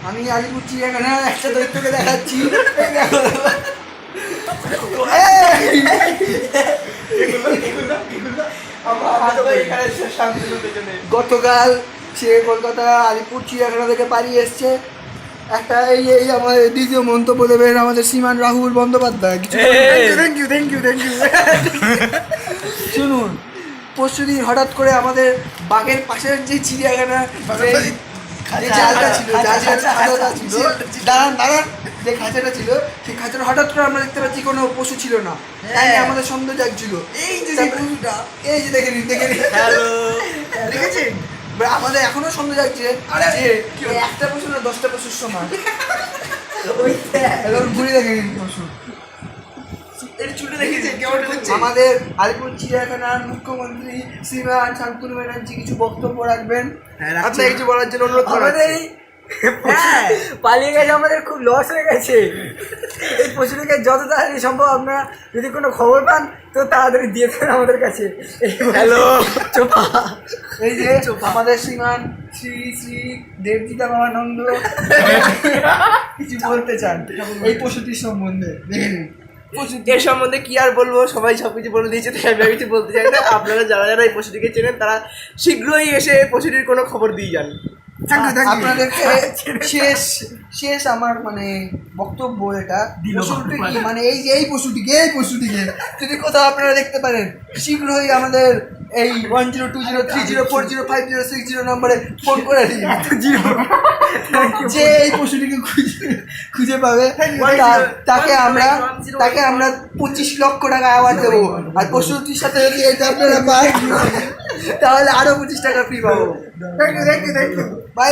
আমি আলিপুর চিড়িয়াখানা একটা দৈত্যকে দেখাচ্ছি। গতকাল সে কলকাতা আলিপুর চিড়িয়াখানা থেকে পালিয়ে এসছে। একটা এই আমাদের দ্বিতীয় মন্তব্য দেবেন আমাদের শ্রীমান রাহুল বন্দ্যোপাধ্যায়। Thank you. শুনুন, পরশুদিন হঠাৎ করে আমাদের বাঘের পাশের যে চিড়িয়াখানা যে জালটা ছিল, দাঁড়ান, যে খাঁচাটা ছিল সেই খাঁচাটা হঠাৎ করে আমরা দেখতে পাচ্ছি কোনো পশু ছিল না। তাই আমাদের সন্দেহ জাগছিল, এই যে পশুটা, এই যে দেখে নিন হ্যালো দেখেছেন, আমাদের এখনো সন্দেহ জাগছে যে একটা পশু না 10টা পশুর সমান। ঘুরে দেখে নিন পশু। আমাদের আলিপুর চিড়িয়াখানার মুখ্যমন্ত্রী শ্রীমান শান্তনু ব্যানার্জি কিছু বক্তব্য রাখবেন। আপনার কিছু বলার জন্য অনুরোধ করা। পালিয়ে গেছে, আমাদের খুব লস হয়ে গেছে। এই পশুটিকে যত তাড়াতাড়ি সম্ভব আপনারা যদি কোনো খবর পান তো তাড়াতাড়ি দিয়ে দেন আমাদের কাছে। হ্যালো চোপা, এই যে আমাদের শ্রীমান শ্রী শ্রী দেবজিতা মামানন্দ কিছু বলতে চান এই পশুটির সম্বন্ধে। এর সম্বন্ধে কি আর বলবো, সবাই সবকিছু বলে দিয়েছে, তাই আমি কিছু বলতে চাই না। আপনারা যারা যারা এই পশুটিকে চেনেন তারা শীঘ্রই এসে পশুটির কোনো খবর দিয়ে যান। আপনাদেরকে শেষ আমার মানে বক্তব্য এটা, পশুটি মানে এই পশুটিকে যদি কোথাও আপনারা দেখতে পারেন শীঘ্রই আমাদের এই 102030405060 নম্বরে ফোন করে দিন। যে এই পশুটিকে খুঁজে পাবে তাকে আমরা 25 লক্ষ টাকা অ্যাওয়ার্ড দেবো। আর পশুটির সাথে যদি এটা আপনারা পান তাহলে আরো 25 টাকা ফ্রি পাবো। Thank you. বাই।